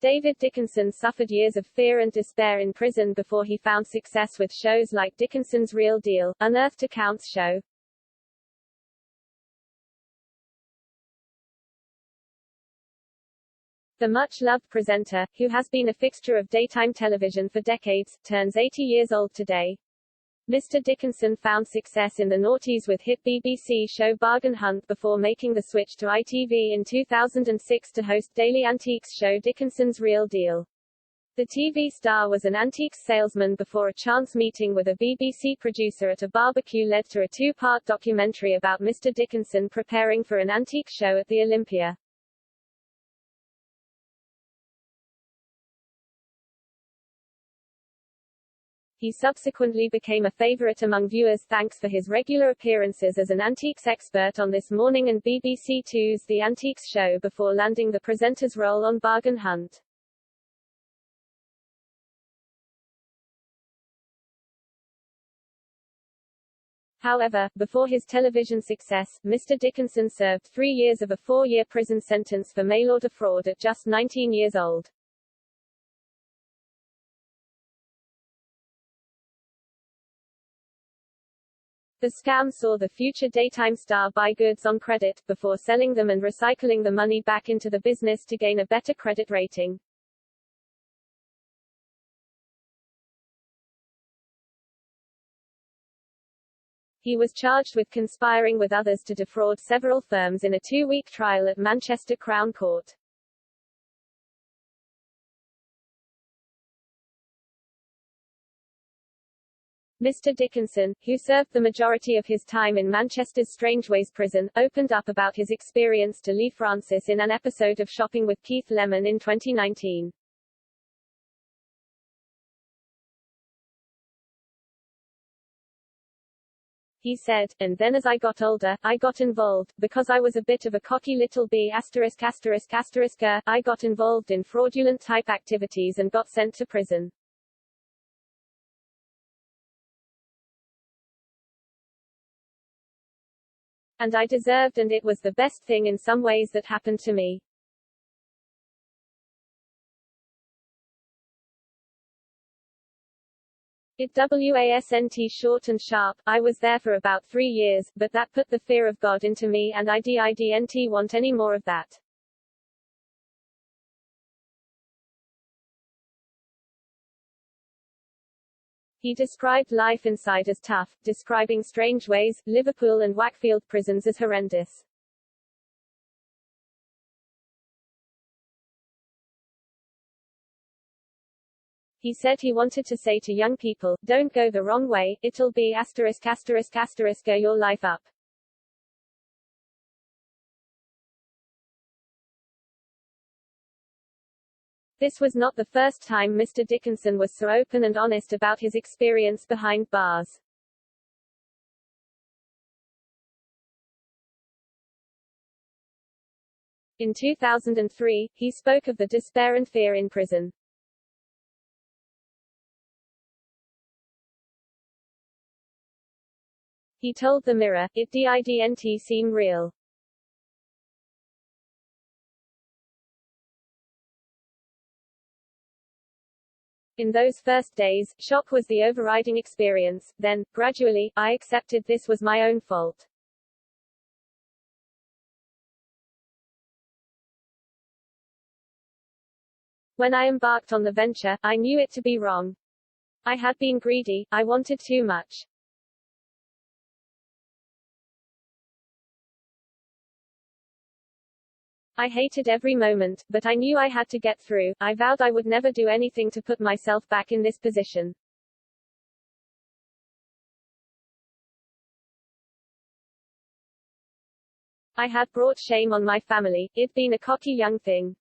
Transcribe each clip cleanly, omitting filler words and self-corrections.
David Dickinson suffered years of fear and despair in prison before he found success with shows like Dickinson's Real Deal, Unearthed Accounts Show. The much-loved presenter, who has been a fixture of daytime television for decades, turns 80 years old today. Mr. Dickinson found success in the noughties with hit BBC show Bargain Hunt before making the switch to ITV in 2006 to host daily antiques show Dickinson's Real Deal. The TV star was an antiques salesman before a chance meeting with a BBC producer at a barbecue led to a two-part documentary about Mr. Dickinson preparing for an antique show at the Olympia. He subsequently became a favorite among viewers thanks for his regular appearances as an antiques expert on This Morning and BBC Two's The Antiques Show before landing the presenter's role on Bargain Hunt. However, before his television success, Mr. Dickinson served 3 years of a 4-year prison sentence for mail-order fraud at just 19 years old. The scam saw the future daytime star buy goods on credit, before selling them and recycling the money back into the business to gain a better credit rating. He was charged with conspiring with others to defraud several firms in a 2-week trial at Manchester Crown Court. Mr. Dickinson, who served the majority of his time in Manchester's Strangeways prison, opened up about his experience to Lee Francis in an episode of Shopping with Keith Lemon in 2019. He said, "And then as I got older, I got involved, because I was a bit of a cocky little bee *******. I got involved in fraudulent type activities and got sent to prison. And I deserved, and it was the best thing in some ways that happened to me." It wasn't short and sharp. I was there for about 3 years, but that put the fear of God into me and I didn't want any more of that. He described life inside as tough, describing Strangeways, Liverpool and Wakefield prisons as horrendous. He said he wanted to say to young people, "Don't go the wrong way, it'll be ****** your life up." This was not the first time Mr. Dickinson was so open and honest about his experience behind bars. In 2003, he spoke of the despair and fear in prison. He told the Mirror, "It didn't seem real. In those first days, shock was the overriding experience, then, gradually, I accepted this was my own fault. When I embarked on the venture, I knew it to be wrong. I had been greedy, I wanted too much. I hated every moment, but I knew I had to get through. I vowed I would never do anything to put myself back in this position." I had brought shame on my family, it'd been a cocky young thing.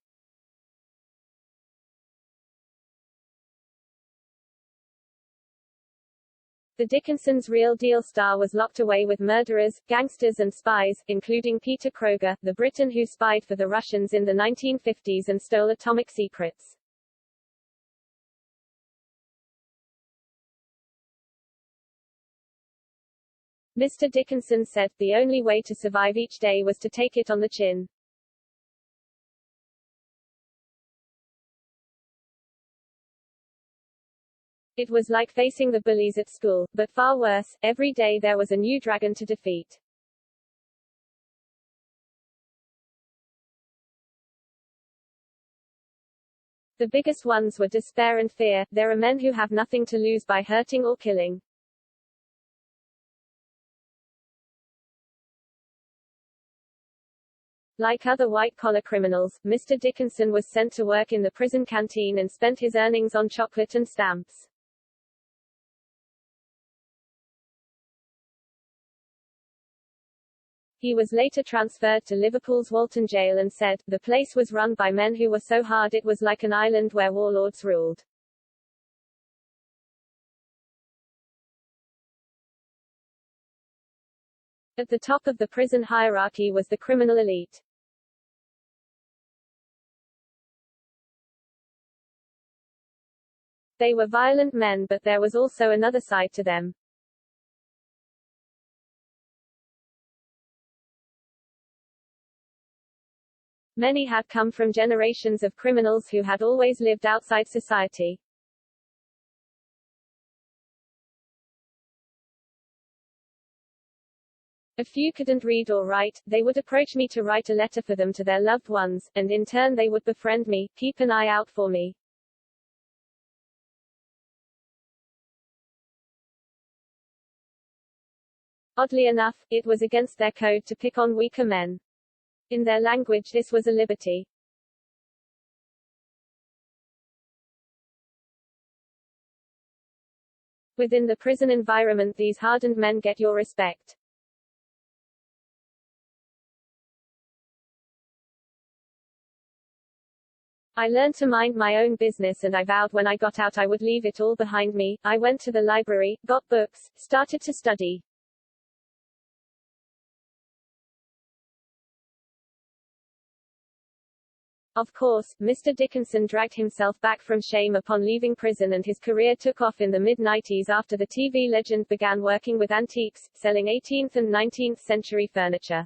The Dickinson's Real Deal star was locked away with murderers, gangsters and spies, including Peter Kroger, the Briton who spied for the Russians in the 1950s and stole atomic secrets. Mr. Dickinson said, "The only way to survive each day was to take it on the chin." It was like facing the bullies at school, but far worse. Every day there was a new dragon to defeat. The biggest ones were despair and fear. There are men who have nothing to lose by hurting or killing. Like other white-collar criminals, Mr. Dickinson was sent to work in the prison canteen and spent his earnings on chocolate and stamps. He was later transferred to Liverpool's Walton Jail and said, "The place was run by men who were so hard it was like an island where warlords ruled." At the top of the prison hierarchy was the criminal elite. They were violent men, but there was also another side to them. Many had come from generations of criminals who had always lived outside society. A few couldn't read or write. They would approach me to write a letter for them to their loved ones, and in turn they would befriend me, keep an eye out for me. Oddly enough, it was against their code to pick on weaker men. In their language this was a liberty. Within the prison environment these hardened men get your respect. I learned to mind my own business and I vowed when I got out I would leave it all behind me. I went to the library, got books, started to study. Of course, Mr. Dickinson dragged himself back from shame upon leaving prison and his career took off in the mid-90s after the TV legend began working with antiques, selling 18th and 19th century furniture.